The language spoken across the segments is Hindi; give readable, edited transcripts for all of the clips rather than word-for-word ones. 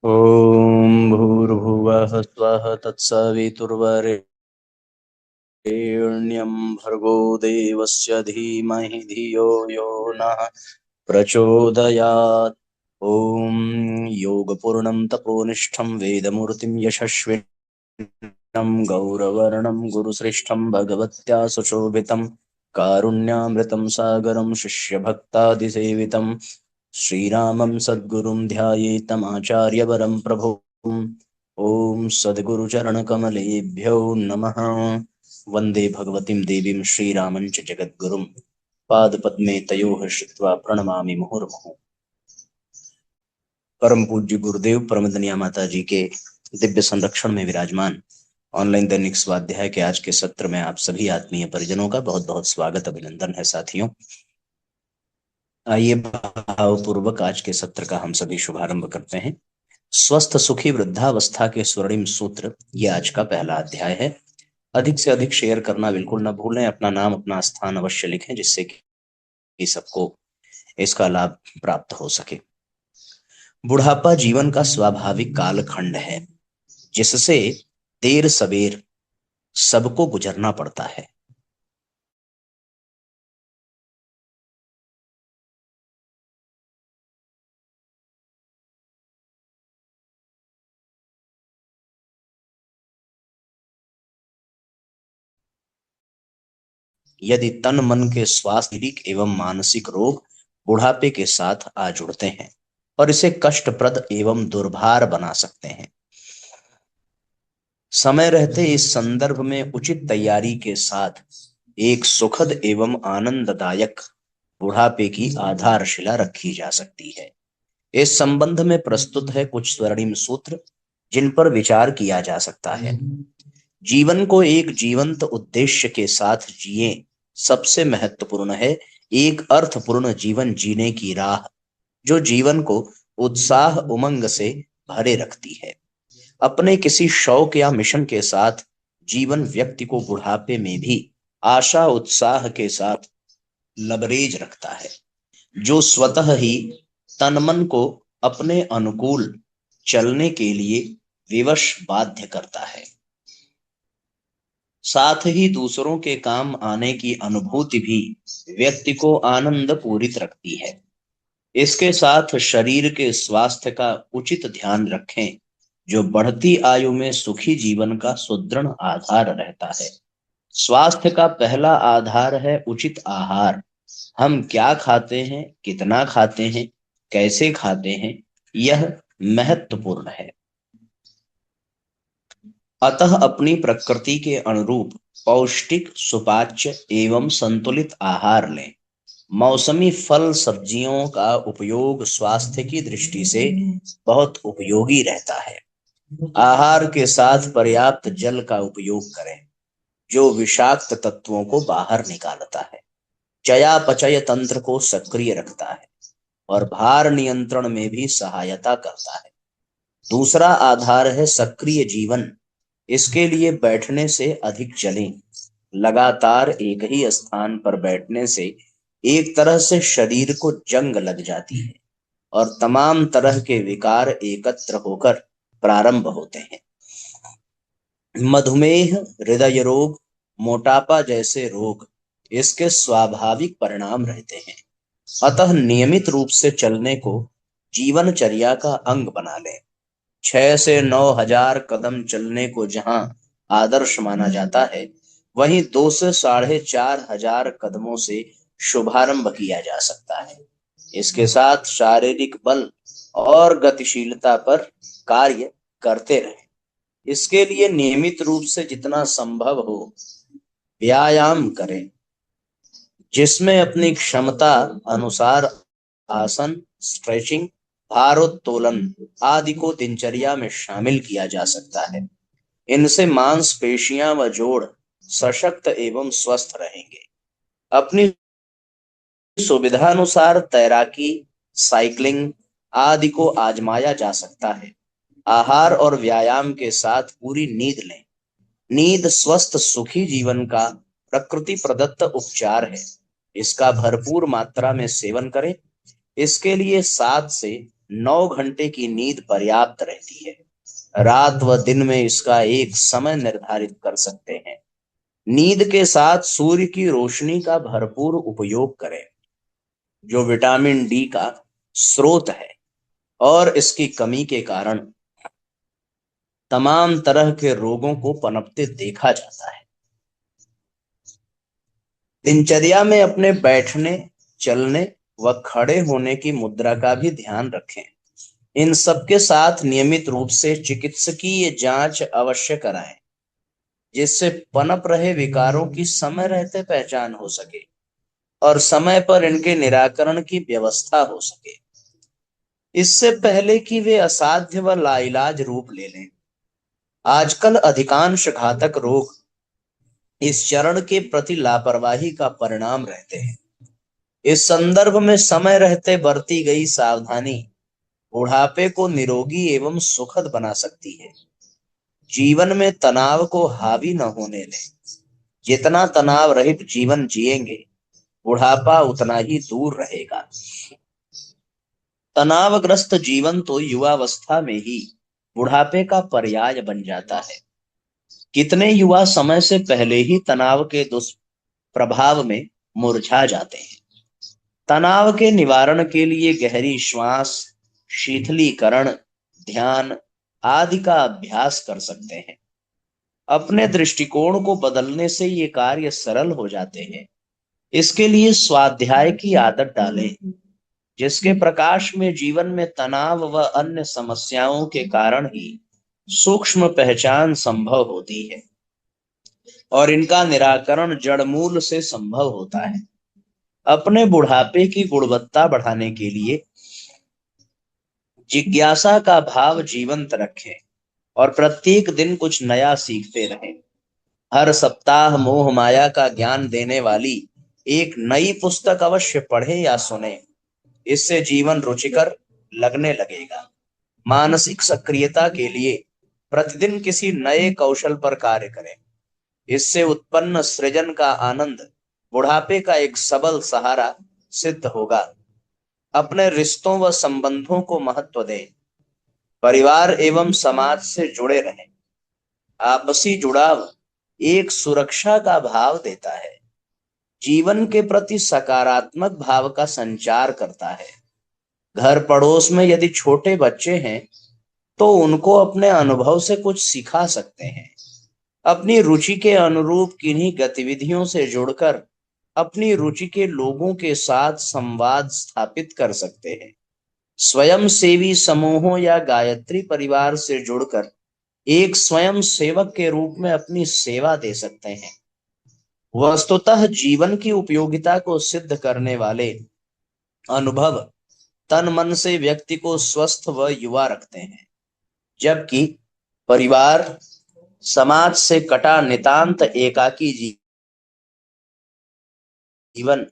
ॐ भूर्भुवः स्वः तत्सवितुर्वरेण्यं भर्गो देवस्य धीमहि धियो यो नः प्रचोदयात्। ॐ योगपूर्णं तपोनिष्ठं वेदमूर्तिं यशस्विनं गौरवर्णं गुरुश्रेष्ठं भगवत्या सुशोभितं कारुण्यामृतं सागरं शिष्यभक्तादिसेवितं श्रीरामं सद्गुरुं ध्यायेतमाचार्यवरं प्रभुम्। ॐ सद्गुरुचरणकमलेभ्यो नमः। वन्दे भगवतीं देवीं श्रीरामं च जगद्गुरुं पादपद्मे तयोः श्रुत्वा प्रणमामि मुहुर्मुहुः। परम पूज्य गुरुदेव परमदनिया माता जी के दिव्य संरक्षण में विराजमान ऑनलाइन दैनिक स्वाध्याय के आज के सत्र में आप सभी आत्मीय परिजनों का बहुत बहुत स्वागत अभिनंदन है। साथियों, आइए भावपूर्वक आज के सत्र का हम सभी शुभारंभ करते हैं। स्वस्थ सुखी वृद्धावस्था के स्वर्णिम सूत्र, ये आज का पहला अध्याय है। अधिक से अधिक शेयर करना बिल्कुल न भूलें। अपना नाम अपना स्थान अवश्य लिखें जिससे कि सबको इसका लाभ प्राप्त हो सके। बुढ़ापा जीवन का स्वाभाविक कालखंड है जिससे देर सबेर सबको गुजरना पड़ता है। यदि तन मन के स्वास्थ्य, शारीरिक एवं मानसिक रोग बुढ़ापे के साथ आ जुड़ते हैं और इसे कष्टप्रद एवं दुर्भार बना सकते हैं। समय रहते इस संदर्भ में उचित तैयारी के साथ एक सुखद एवं आनंददायक बुढ़ापे की आधारशिला रखी जा सकती है। इस संबंध में प्रस्तुत है कुछ स्वर्णिम सूत्र जिन पर विचार किया जा सकता है। जीवन को एक जीवंत उद्देश्य के साथ जिए, सबसे महत्वपूर्ण है एक अर्थपूर्ण जीवन जीने की राह जो जीवन को उत्साह उमंग से भरे रखती है। अपने किसी शौक या मिशन के साथ जीवन व्यक्ति को बुढ़ापे में भी आशा उत्साह के साथ लबरेज रखता है, जो स्वतः ही तन मन को अपने अनुकूल चलने के लिए विवश बाध्य करता है। साथ ही दूसरों के काम आने की अनुभूति भी व्यक्ति को आनंद पूरित रखती है। इसके साथ शरीर के स्वास्थ्य का उचित ध्यान रखें जो बढ़ती आयु में सुखी जीवन का सुदृढ़ आधार रहता है। स्वास्थ्य का पहला आधार है उचित आहार। हम क्या खाते हैं, कितना खाते हैं, कैसे खाते हैं, यह महत्वपूर्ण है। अतः अपनी प्रकृति के अनुरूप पौष्टिक, सुपाच्य एवं संतुलित आहार लें। मौसमी फल सब्जियों का उपयोग स्वास्थ्य की दृष्टि से बहुत उपयोगी रहता है। आहार के साथ पर्याप्त जल का उपयोग करें जो विषाक्त तत्वों को बाहर निकालता है, चयापचय तंत्र को सक्रिय रखता है और भार नियंत्रण में भी सहायता करता है। दूसरा आधार है सक्रिय जीवन। इसके लिए बैठने से अधिक चलें। लगातार एक ही स्थान पर बैठने से एक तरह से शरीर को जंग लग जाती है और तमाम तरह के विकार एकत्र होकर प्रारंभ होते हैं। मधुमेह, हृदय रोग, मोटापा जैसे रोग इसके स्वाभाविक परिणाम रहते हैं। अतः नियमित रूप से चलने को जीवनचर्या का अंग बना लें। 6 से 9 हजार कदम चलने को जहां आदर्श माना जाता है, वहीं 2 से 4.5 हजार कदमों से शुभारंभ किया जा सकता है। इसके साथ शारीरिक बल और गतिशीलता पर कार्य करते रहें। इसके लिए नियमित रूप से जितना संभव हो व्यायाम करें, जिसमें अपनी क्षमता अनुसार आसन, स्ट्रेचिंग, भारोत्तोलन आदि को दिनचर्या में शामिल किया जा सकता है। इनसे मांसपेशियां व जोड़ सशक्त एवं स्वस्थ रहेंगे। अपनी सुविधानुसार तैराकी, साइकिलिंग आदि को आजमाया जा सकता है। आहार और व्यायाम के साथ पूरी नींद लें। नींद स्वस्थ सुखी जीवन का प्रकृति प्रदत्त उपचार है। इसका भरपूर मात्रा में सेवन करें। इसके लिए 7 से 9 घंटे की नींद पर्याप्त रहती है। रात व दिन में इसका एक समय निर्धारित कर सकते हैं। नींद के साथ सूर्य की रोशनी का भरपूर उपयोग करें, जो विटामिन डी का स्रोत है और इसकी कमी के कारण तमाम तरह के रोगों को पनपते देखा जाता है। दिनचर्या में अपने बैठने, चलने व खड़े होने की मुद्रा का भी ध्यान रखें। इन सबके साथ नियमित रूप से चिकित्सकीय जांच अवश्य कराएं, जिससे पनप रहे विकारों की समय रहते पहचान हो सके और समय पर इनके निराकरण की व्यवस्था हो सके, इससे पहले कि वे असाध्य व लाइलाज रूप ले लें। आजकल अधिकांश घातक रोग इस चरण के प्रति लापरवाही का परिणाम रहते हैं। इस संदर्भ में समय रहते बरती गई सावधानी बुढ़ापे को निरोगी एवं सुखद बना सकती है। जीवन में तनाव को हावी न होने दें। जितना तनाव रहित जीवन जिएंगे, बुढ़ापा उतना ही दूर रहेगा। तनावग्रस्त जीवन तो युवावस्था में ही बुढ़ापे का पर्याय बन जाता है। कितने युवा समय से पहले ही तनाव के दुष्प्रभाव में मुरझा जाते हैं। तनाव के निवारण के लिए गहरी श्वास, शीतलीकरण, ध्यान आदि का अभ्यास कर सकते हैं। अपने दृष्टिकोण को बदलने से ये कार्य सरल हो जाते हैं। इसके लिए स्वाध्याय की आदत डालें, जिसके प्रकाश में जीवन में तनाव व अन्य समस्याओं के कारण ही सूक्ष्म पहचान संभव होती है और इनका निराकरण जड़मूल से संभव होता है। अपने बुढ़ापे की गुणवत्ता बढ़ाने के लिए जिज्ञासा का भाव जीवंत रखें और प्रत्येक दिन कुछ नया सीखते रहें। हर सप्ताह मोह माया का ज्ञान देने वाली एक नई पुस्तक अवश्य पढ़ें या सुने। इससे जीवन रुचिकर लगने लगेगा। मानसिक सक्रियता के लिए प्रतिदिन किसी नए कौशल पर कार्य करें। इससे उत्पन्न सृजन का आनंद बुढ़ापे का एक सबल सहारा सिद्ध होगा। अपने रिश्तों व संबंधों को महत्व दें। परिवार एवं समाज से जुड़े रहें। आपसी जुड़ाव एक सुरक्षा का भाव देता है, जीवन के प्रति सकारात्मक भाव का संचार करता है। घर पड़ोस में यदि छोटे बच्चे हैं तो उनको अपने अनुभव से कुछ सिखा सकते हैं। अपनी रुचि के अनुरूप किन्हीं गतिविधियों से जुड़कर अपनी रुचि के लोगों के साथ संवाद स्थापित कर सकते हैं। स्वयं सेवी समूहों या गायत्री परिवार से जुड़कर एक स्वयं सेवक के रूप में अपनी सेवा दे सकते हैं। वस्तुतः जीवन की उपयोगिता को सिद्ध करने वाले अनुभव तन मन से व्यक्ति को स्वस्थ व युवा रखते हैं, जबकि परिवार समाज से कटा नितांत एकाकी जीवन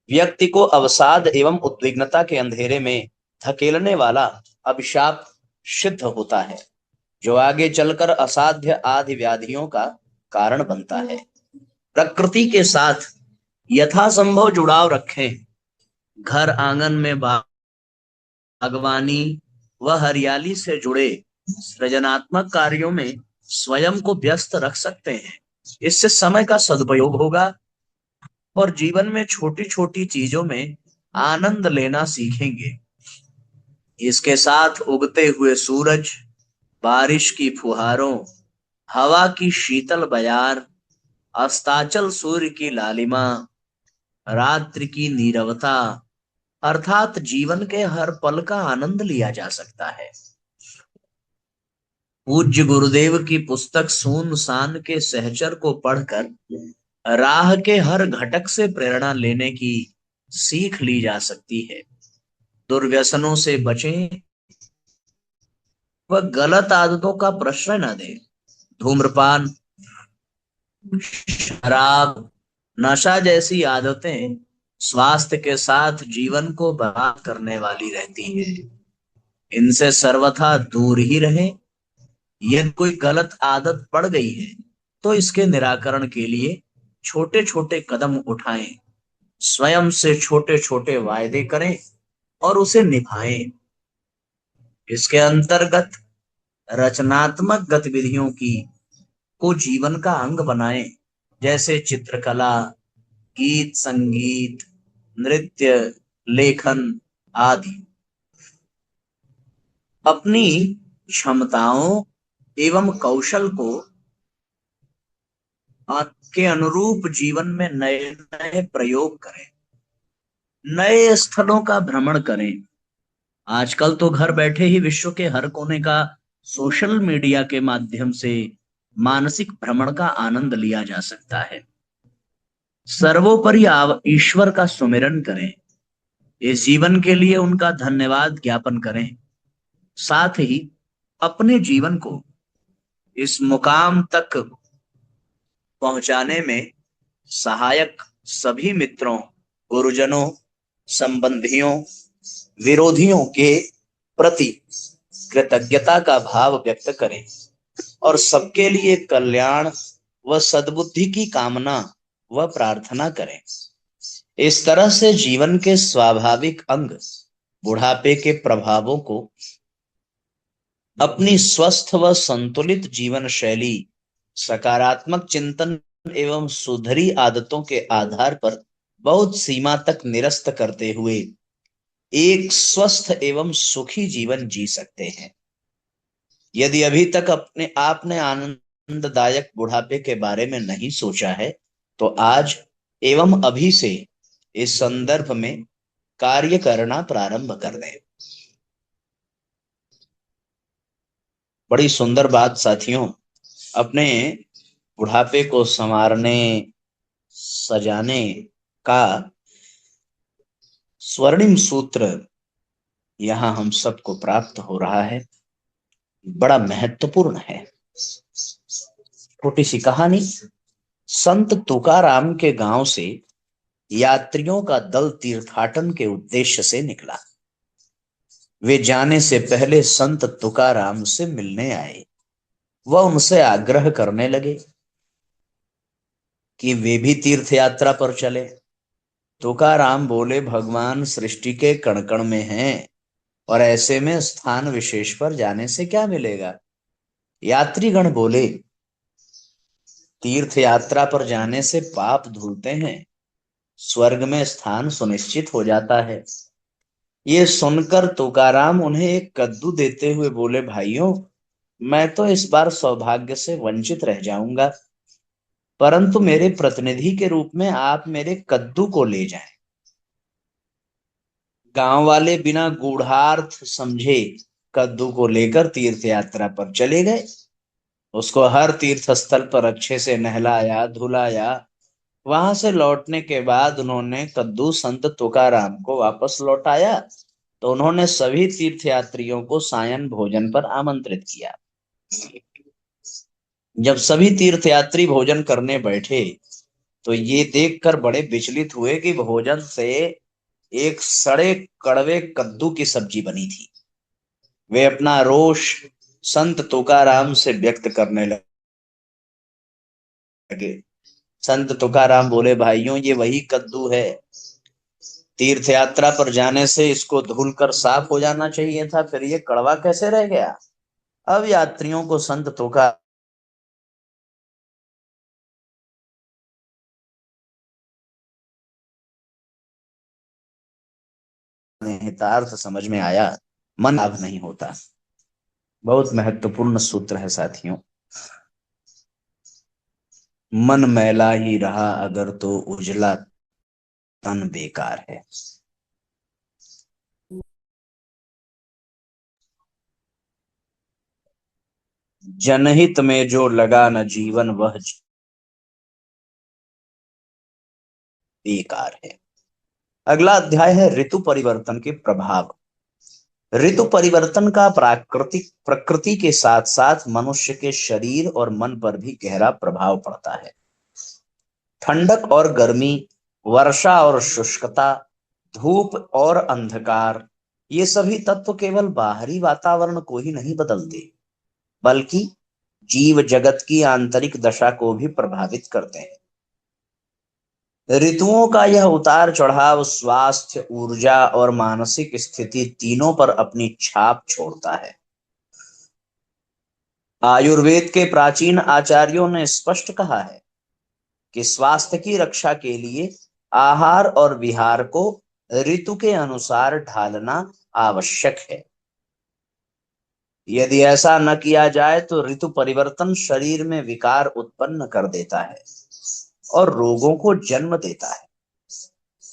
व्यक्ति को अवसाद एवं उद्विग्नता के अंधेरे में धकेलने वाला अभिशाप सिद्ध होता है, जो आगे चलकर असाध्य आदि व्याधियों का कारण बनता है। प्रकृति के साथ यथासंभव जुड़ाव रखें। घर आंगन में बागवानी व हरियाली से जुड़े सृजनात्मक कार्यों में स्वयं को व्यस्त रख सकते हैं। इससे समय का सदुपयोग होगा और जीवन में छोटी छोटी चीजों में आनंद लेना सीखेंगे। इसके साथ उगते हुए सूरज, बारिश की फुहारों, हवा की शीतल बयार, अस्ताचल सूर्य की लालिमा, रात्रि की नीरवता अर्थात जीवन के हर पल का आनंद लिया जा सकता है। पूज्य गुरुदेव की पुस्तक सुनसान के सहचर को पढ़कर राह के हर घटक से प्रेरणा लेने की सीख ली जा सकती है। दुर्व्यसनों से बचें व गलत आदतों का प्रश्रय न दें। धूम्रपान, शराब, नशा जैसी आदतें स्वास्थ्य के साथ जीवन को बर्बाद करने वाली रहती है। इनसे सर्वथा दूर ही रहें। यदि कोई गलत आदत पड़ गई है तो इसके निराकरण के लिए छोटे छोटे कदम उठाएं। स्वयं से छोटे छोटे वायदे करें और उसे निभाएं। इसके अंतर्गत रचनात्मक गतिविधियों की को जीवन का अंग बनाएं, जैसे चित्रकला, गीत संगीत, नृत्य, लेखन आदि। अपनी क्षमताओं एवं कौशल को के अनुरूप जीवन में नए नए प्रयोग करें, नए स्थलों का भ्रमण करें। आजकल तो घर बैठे ही विश्व के हर कोने का सोशल मीडिया के माध्यम से मानसिक भ्रमण का आनंद लिया जा सकता है। सर्वोपरि ईश्वर का सुमिरन करें, इस जीवन के लिए उनका धन्यवाद ज्ञापन करें। साथ ही अपने जीवन को इस मुकाम तक पहुंचाने में सहायक सभी मित्रों, गुरुजनों, संबंधियों, विरोधियों के प्रति कृतज्ञता का भाव व्यक्त करें और सबके लिए कल्याण व सद्बुद्धि की कामना व प्रार्थना करें। इस तरह से जीवन के स्वाभाविक अंग बुढ़ापे के प्रभावों को अपनी स्वस्थ व संतुलित जीवन शैली, सकारात्मक चिंतन एवं सुधरी आदतों के आधार पर बहुत सीमा तक निरस्त करते हुए एक स्वस्थ एवं सुखी जीवन जी सकते हैं। यदि अभी तक अपने आपने आनंददायक बुढ़ापे के बारे में नहीं सोचा है, तो आज एवं अभी से इस संदर्भ में कार्य करना प्रारंभ कर दें। बड़ी सुंदर बात साथियों, अपने बुढ़ापे को संवारने सजाने का स्वर्णिम सूत्र यहां हम सबको प्राप्त हो रहा है। बड़ा महत्वपूर्ण है। छोटी सी कहानी। संत तुकाराम के गांव से यात्रियों का दल तीर्थाटन के उद्देश्य से निकला। वे जाने से पहले संत तुकाराम से मिलने आए। वह उनसे आग्रह करने लगे कि वे भी तीर्थ यात्रा पर चले। तुकाराम बोले, भगवान सृष्टि के कण कण में हैं और ऐसे में स्थान विशेष पर जाने से क्या मिलेगा। यात्रीगण बोले, तीर्थ यात्रा पर जाने से पाप धुलते हैं, स्वर्ग में स्थान सुनिश्चित हो जाता है। ये सुनकर तुकाराम उन्हें एक कद्दू देते हुए बोले, भाइयों, मैं तो इस बार सौभाग्य से वंचित रह जाऊंगा, परंतु मेरे प्रतिनिधि के रूप में आप मेरे कद्दू को ले जाएं। गांव वाले बिना गूढ़ार्थ समझे कद्दू को लेकर तीर्थ यात्रा पर चले गए। उसको हर तीर्थ स्थल पर अच्छे से नहलाया धुलाया। वहां से लौटने के बाद उन्होंने कद्दू संत तुकाराम को वापस लौटाया तो उन्होंने सभी तीर्थयात्रियों को सायं भोजन पर आमंत्रित किया। जब सभी तीर्थयात्री भोजन करने बैठे तो ये देखकर बड़े विचलित हुए कि भोजन से एक सड़े कड़वे कद्दू की सब्जी बनी थी। वे अपना रोष संत तुकाराम से व्यक्त करने लगे। संत तुकाराम बोले, भाइयों, ये वही कद्दू है। तीर्थ यात्रा पर जाने से इसको धुलकर साफ हो जाना चाहिए था, फिर ये कड़वा कैसे रह गया। अब यात्रियों को संत तुकाराम निहितार्थ समझ में आया। मन लाभ नहीं होता। बहुत महत्वपूर्ण सूत्र है साथियों। मन मैला ही रहा अगर तो उजला तन बेकार है। जनहित में जो लगा न जीवन वह बेकार है। अगला अध्याय है ऋतु परिवर्तन के प्रभाव। ऋतु परिवर्तन का प्रकृति के साथ साथ मनुष्य के शरीर और मन पर भी गहरा प्रभाव पड़ता है। ठंडक और गर्मी, वर्षा और शुष्कता, धूप और अंधकार, ये सभी तत्व केवल बाहरी वातावरण को ही नहीं बदलते, बल्कि जीव जगत की आंतरिक दशा को भी प्रभावित करते हैं। ऋतुओं का यह उतार चढ़ाव स्वास्थ्य, ऊर्जा और मानसिक स्थिति तीनों पर अपनी छाप छोड़ता है। आयुर्वेद के प्राचीन आचार्यों ने स्पष्ट कहा है कि स्वास्थ्य की रक्षा के लिए आहार और विहार को ऋतु के अनुसार ढालना आवश्यक है। यदि ऐसा न किया जाए तो ऋतु परिवर्तन शरीर में विकार उत्पन्न कर देता है और रोगों को जन्म देता है।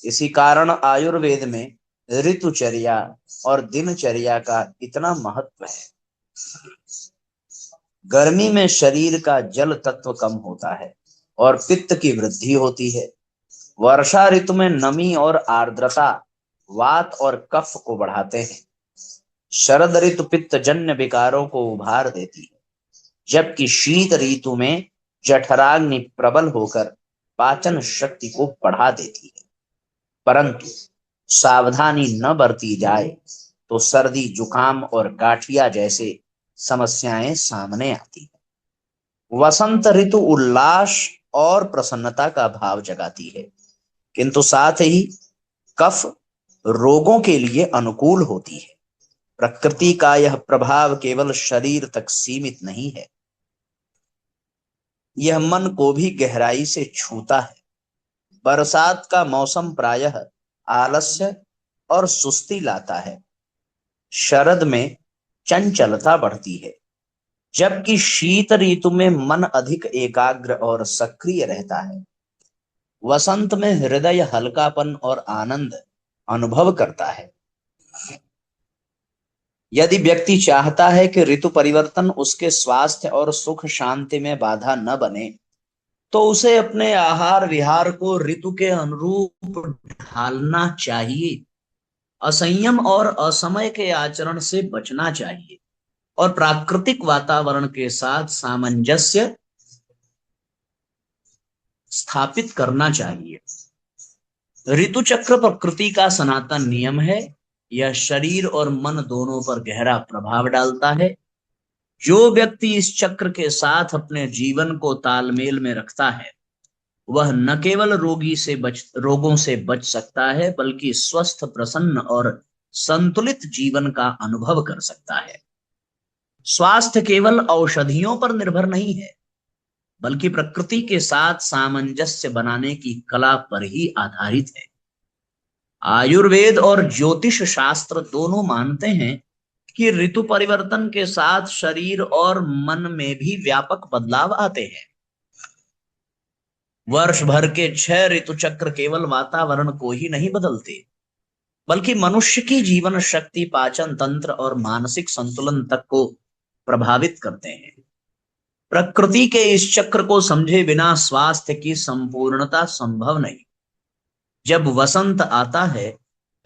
इसी कारण आयुर्वेद में ऋतुचर्या और दिनचर्या का इतना महत्व है। गर्मी में शरीर का जल तत्व कम होता है और पित्त की वृद्धि होती है। वर्षा ऋतु में नमी और आर्द्रता वात और कफ को बढ़ाते हैं। शरद ऋतु पित्त जन्य विकारों को उभार देती है, जबकि शीत ऋतु में जठराग्नि प्रबल होकर पाचन शक्ति को बढ़ा देती है। परंतु सावधानी न बरती जाए तो सर्दी, जुकाम और गाठिया जैसे समस्याएं सामने आती है। वसंत ऋतु उल्लास और प्रसन्नता का भाव जगाती है, किंतु साथ ही कफ रोगों के लिए अनुकूल होती है। प्रकृति का यह प्रभाव केवल शरीर तक सीमित नहीं है, यह मन को भी गहराई से छूता है। बरसात का मौसम प्रायः आलस्य और सुस्ती लाता है। शरद में चंचलता बढ़ती है, जबकि शीत ऋतु में मन अधिक एकाग्र और सक्रिय रहता है। वसंत में हृदय हल्कापन और आनंद अनुभव करता है। यदि व्यक्ति चाहता है कि ऋतु परिवर्तन उसके स्वास्थ्य और सुख शांति में बाधा न बने, तो उसे अपने आहार विहार को ऋतु के अनुरूप ढालना चाहिए। असंयम और असमय के आचरण से बचना चाहिए और प्राकृतिक वातावरण के साथ सामंजस्य स्थापित करना चाहिए। ऋतु चक्र प्रकृति का सनातन नियम है। यह शरीर और मन दोनों पर गहरा प्रभाव डालता है। जो व्यक्ति इस चक्र के साथ अपने जीवन को तालमेल में रखता है, वह न केवल रोगों से बच सकता है, बल्कि स्वस्थ, प्रसन्न और संतुलित जीवन का अनुभव कर सकता है। स्वास्थ्य केवल औषधियों पर निर्भर नहीं है, बल्कि प्रकृति के साथ सामंजस्य बनाने की कला पर ही आधारित है। आयुर्वेद और ज्योतिष शास्त्र दोनों मानते हैं कि ऋतु परिवर्तन के साथ शरीर और मन में भी व्यापक बदलाव आते हैं। वर्ष भर के 6 ऋतु चक्र केवल वातावरण को ही नहीं बदलते, बल्कि मनुष्य की जीवन शक्ति, पाचन तंत्र और मानसिक संतुलन तक को प्रभावित करते हैं। प्रकृति के इस चक्र को समझे बिना स्वास्थ्य की संपूर्णता संभव नहीं। जब वसंत आता है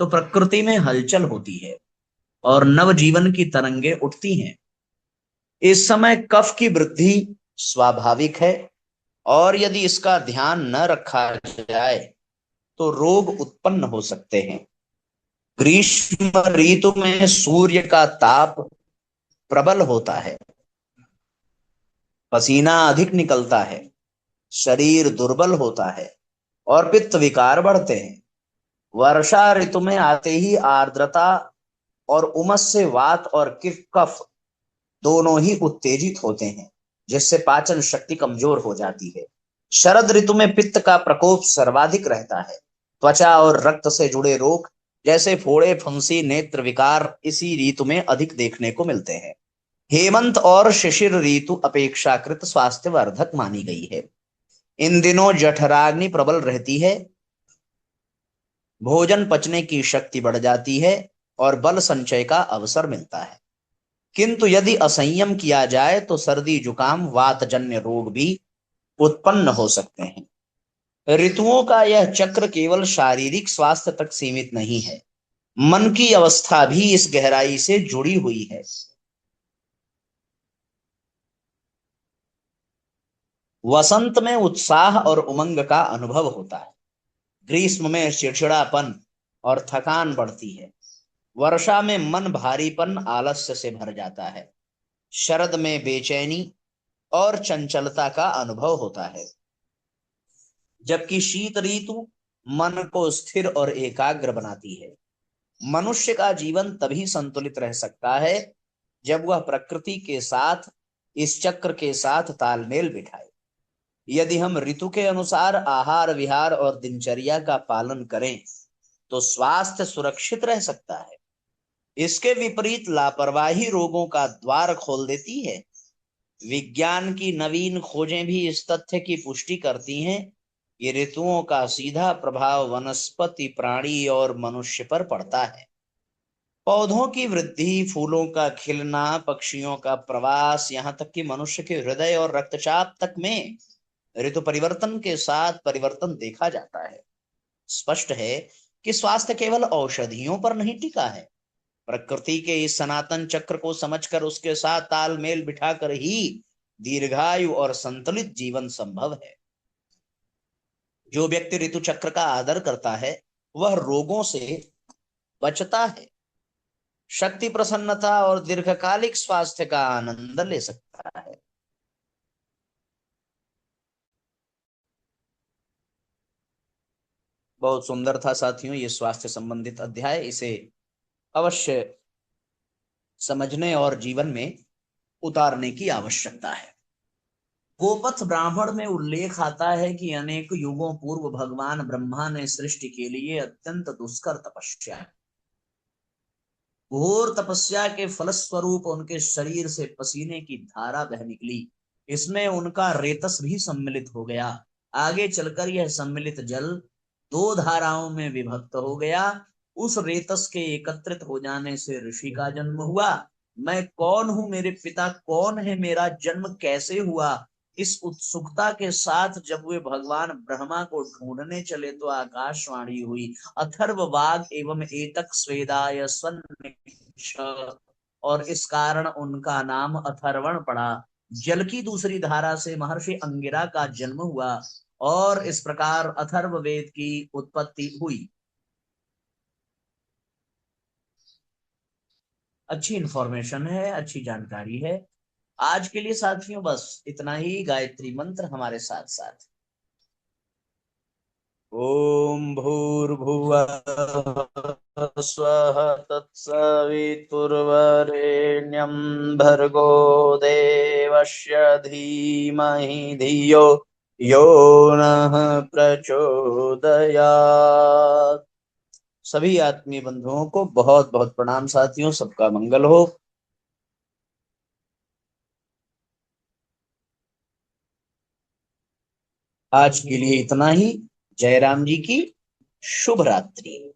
तो प्रकृति में हलचल होती है और नव जीवन की तरंगे उठती हैं। इस समय कफ की वृद्धि स्वाभाविक है और यदि इसका ध्यान न रखा जाए तो रोग उत्पन्न हो सकते हैं। ग्रीष्म ऋतु में सूर्य का ताप प्रबल होता है, पसीना अधिक निकलता है, शरीर दुर्बल होता है और पित्त विकार बढ़ते हैं। वर्षा ऋतु में आते ही आर्द्रता और उमस से वात और कफ दोनों ही उत्तेजित होते हैं, जिससे पाचन शक्ति कमजोर हो जाती है। शरद ऋतु में पित्त का प्रकोप सर्वाधिक रहता है। त्वचा और रक्त से जुड़े रोग जैसे फोड़े, फुंसी, नेत्र विकार इसी ऋतु में अधिक देखने को मिलते हैं। हेमंत और शिशिर ऋतु अपेक्षाकृत स्वास्थ्यवर्धक मानी गई है। इन दिनों जठराग्नि प्रबल रहती है, भोजन पचने की शक्ति बढ़ जाती है और बल संचय का अवसर मिलता है। किंतु यदि असंयम किया जाए तो सर्दी, जुकाम, वातजन्य रोग भी उत्पन्न हो सकते हैं। ऋतुओं का यह चक्र केवल शारीरिक स्वास्थ्य तक सीमित नहीं है, मन की अवस्था भी इस गहराई से जुड़ी हुई है। वसंत में उत्साह और उमंग का अनुभव होता है। ग्रीष्म में चिड़चिड़ापन और थकान बढ़ती है। वर्षा में मन भारीपन, आलस्य से भर जाता है। शरद में बेचैनी और चंचलता का अनुभव होता है। जबकि शीत ऋतु मन को स्थिर और एकाग्र बनाती है। मनुष्य का जीवन तभी संतुलित रह सकता है जब वह प्रकृति के साथ इस चक्र के साथ तालमेल बिठाए। यदि हम ऋतु के अनुसार आहार विहार और दिनचर्या का पालन करें तो स्वास्थ्य सुरक्षित रह सकता है। इसके विपरीत लापरवाही रोगों का द्वार खोल देती है। विज्ञान की नवीन खोजें भी इस तथ्य की पुष्टि करती हैं कि ऋतुओं का सीधा प्रभाव वनस्पति, प्राणी और मनुष्य पर पड़ता है। पौधों की वृद्धि, फूलों का खिलना, पक्षियों का प्रवास, यहाँ तक कि मनुष्य के हृदय और रक्तचाप तक में ऋतु परिवर्तन के साथ परिवर्तन देखा जाता है। स्पष्ट है कि स्वास्थ्य केवल औषधियों पर नहीं टिका है। प्रकृति के इस सनातन चक्र को समझकर उसके साथ तालमेल बिठाकर ही दीर्घायु और संतुलित जीवन संभव है। जो व्यक्ति ऋतु चक्र का आदर करता है वह रोगों से बचता है, शक्ति, प्रसन्नता और दीर्घकालिक स्वास्थ्य का आनंद ले सकता है। बहुत सुंदर था साथियों ये स्वास्थ्य संबंधित अध्याय। इसे अवश्य समझने और जीवन में उतारने की आवश्यकता है। गोपथ ब्राह्मण में उल्लेख आता है कि अनेक युगों पूर्व भगवान ब्रह्मा ने सृष्टि के लिए अत्यंत दुष्कर तपस्या, घोर तपस्या के फलस्वरूप उनके शरीर से पसीने की धारा बह निकली। इसमें उनका रेतस भी सम्मिलित हो गया। आगे चलकर यह सम्मिलित जल दो धाराओं में विभक्त हो गया। उस रेतस के एकत्रित हो जाने से ऋषि का जन्म हुआ। मैं कौन हूं, मेरे पिता कौन है, मेरा जन्म कैसे हुआ, इस उत्सुकता के साथ जब वे भगवान ब्रह्मा को ढूंढने चले तो आकाशवाणी हुई, अथर्ववाग एवं एतक स्वेदाय स्वनिक्ष, और इस कारण उनका नाम अथर्वण पड़ा। जल की दूसरी धारा से महर्षि अंगिरा का जन्म हुआ और इस प्रकार अथर्ववेद की उत्पत्ति हुई। अच्छी इंफॉर्मेशन है, अच्छी जानकारी है। आज के लिए साथियों बस इतना ही। गायत्री मंत्र हमारे साथ साथ। ओम भूर्भुवः स्वः तत्सवितुर्वरेण्यं भर्गो देवस्य धीमहि धियो यो नः प्रचोदयात्। सभी आत्मीय बंधुओं को बहुत बहुत प्रणाम साथियों। सबका मंगल हो। आज के लिए इतना ही। जय राम जी की शुभ रात्रि।